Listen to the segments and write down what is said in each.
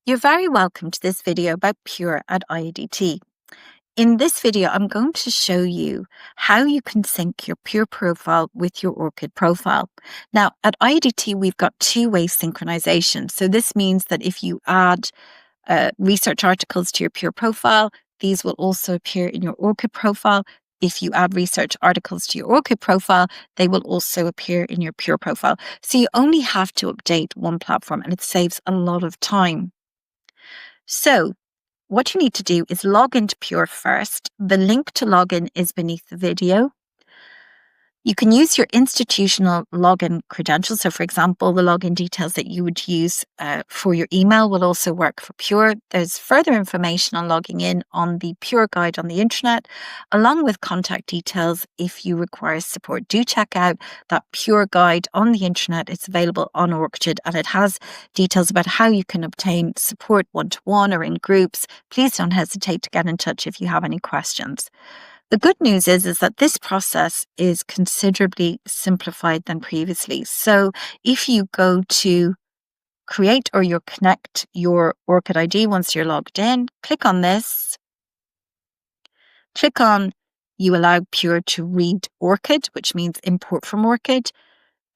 You're very welcome to this video about Pure at IEDT. In this video, I'm going to show you how you can sync your Pure profile with your ORCID profile. Now, at IEDT, we've got two-way synchronization. So this means that if you add research articles to your Pure profile, these will also appear in your ORCID profile. If you add research articles to your ORCID profile, they will also appear in your Pure profile. So you only have to update one platform, and it saves a lot of time. So what you need to do is log into Pure first. The link to login is beneath the video. You can use your institutional login credentials. So, for example, the login details that you would use for your email will also work for Pure. There's further information on logging in on the Pure guide on the internet, along with contact details if you require support. Do check out that Pure guide on the internet. It's available on ORCID, and it has details about how you can obtain support one-to-one or in groups. Please don't hesitate to get in touch if you have any questions. The good news is that this process is considerably simplified than previously. So if you go to create or you connect your ORCID ID once you're logged in, click on this, click on you allow Pure to read ORCID, which means import from ORCID.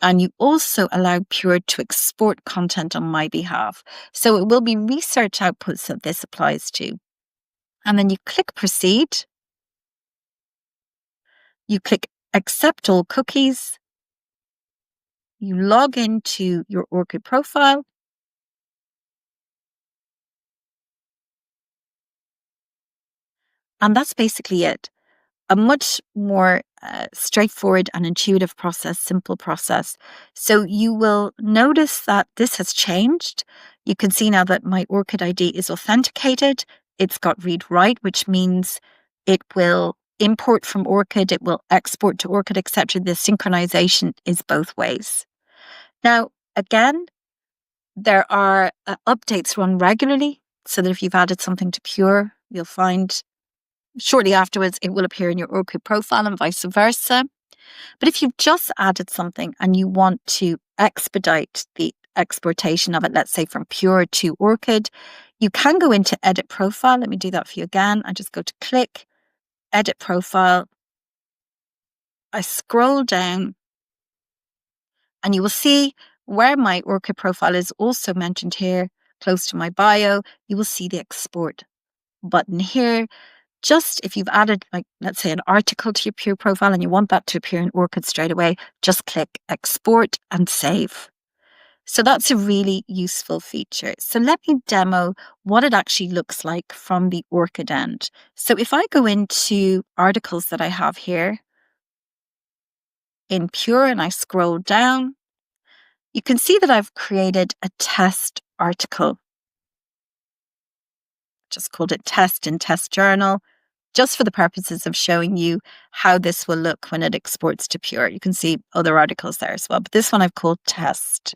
And you also allow Pure to export content on my behalf. So it will be research outputs that this applies to. And then you click proceed. You click accept all cookies. You log into your ORCID profile. And that's basically it. A much more straightforward and intuitive process, simple process. So you will notice that this has changed. You can see now that my ORCID ID is authenticated. It's got read-write, which means it will import from ORCID, it will export to ORCID, etc. The synchronization is both ways. Now, again, there are updates run regularly, so that if you've added something to Pure, you'll find shortly afterwards it will appear in your ORCID profile and vice versa. But if you've just added something and you want to expedite the exportation of it, let's say from Pure to ORCID, you can go into Edit Profile. Let me do that for you again. I just go to Click, Edit Profile. I scroll down and you will see where my ORCID profile is also mentioned here, close to my bio. You will see the Export button here. Just if you've added, like, let's say, an article to your Pure profile and you want that to appear in ORCID straight away, just click Export and Save. So that's a really useful feature. So let me demo what it actually looks like from the ORCID end. So if I go into articles that I have here in Pure and I scroll down, you can see that I've created a test article. Just called it Test in Test Journal, just for the purposes of showing you how this will look when it exports to Pure. You can see other articles there as well, but this one I've called Test.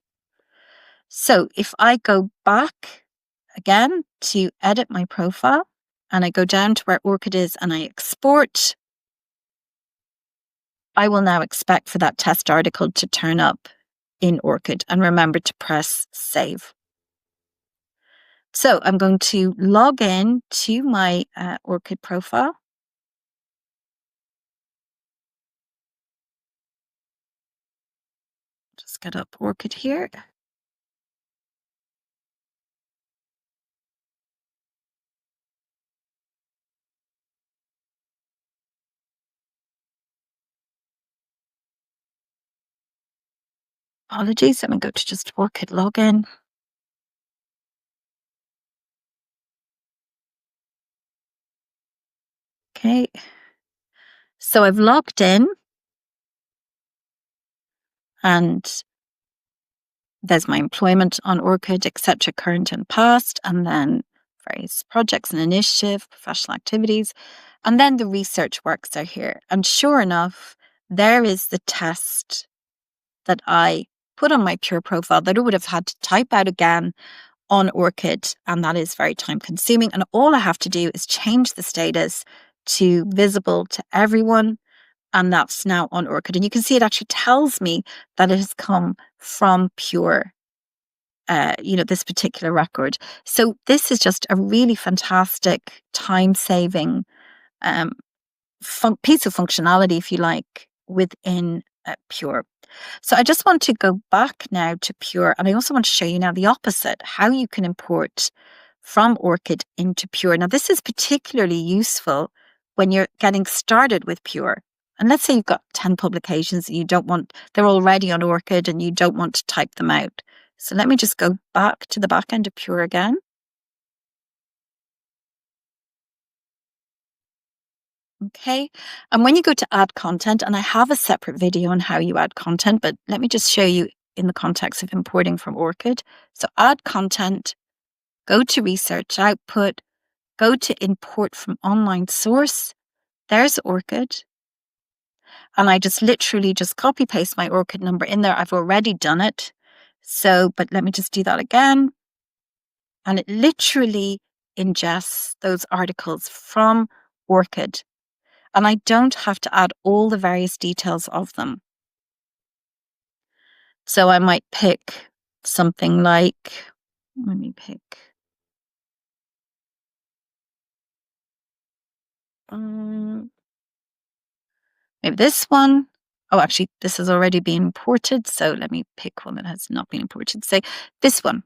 So if I go back again to edit my profile and I go down to where ORCID is and I export, I will now expect for that test article to turn up in ORCID, and remember to press Save. So I'm going to log in to my ORCID profile. Just get up ORCID here. Apologies, let me go to just ORCID login. Okay, so I've logged in and there's my employment on ORCID, etc., current and past, and then various projects and initiative, professional activities, and then the research works are here. And sure enough, there is the test that I put on my Pure profile that I would have had to type out again on ORCID, and that is very time consuming. And all I have to do is change the status to visible to everyone, and that's now on ORCID. And you can see it actually tells me that it has come from Pure. this particular record. So this is just a really fantastic time-saving um, piece of functionality, if you like, within Pure. So I just want to go back now to Pure, and I also want to show you now the opposite, how you can import from ORCID into Pure. Now, this is particularly useful when you're getting started with Pure. And let's say you've got 10 publications and they're already on ORCID and you don't want to type them out. So let me just go back to the back end of Pure again. Okay, and when you go to add content, and I have a separate video on how you add content, but let me just show you in the context of importing from ORCID. So add content, go to research output, go to import from online source. There's ORCID. And I just literally just copy paste my ORCID number in there. I've already done it. So, but let me just do that again. And it literally ingests those articles from ORCID. And I don't have to add all the various details of them. So I might pick something like, let me pick, maybe this one. Oh, actually, this has already been imported. So let me pick one that has not been imported. Say this one,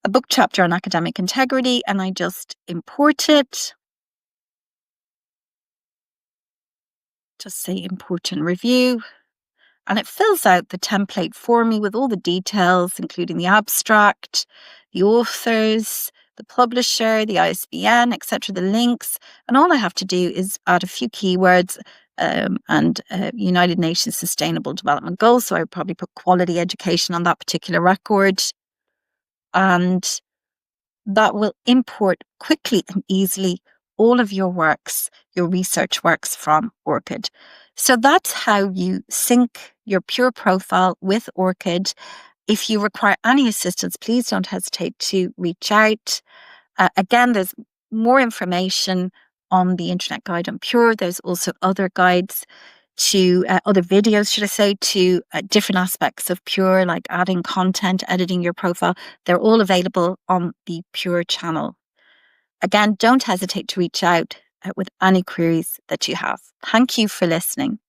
a book chapter on academic integrity, and I just import it. Just say import and review. And it fills out the template for me with all the details, including the abstract, the authors, the publisher, the ISBN, etc., the links. And all I have to do is add a few keywords and United Nations Sustainable Development Goals. So I would probably put quality education on that particular record. And that will import quickly and easily all of your works, your research works from ORCID. So that's how you sync your Pure profile with ORCID. If you require any assistance, please don't hesitate to reach out. Again, there's more information on the Internet Guide on Pure. There's also other guides to other videos, should I say, to different aspects of Pure, like adding content, editing your profile. They're all available on the Pure channel. Again, don't hesitate to reach out with any queries that you have. Thank you for listening.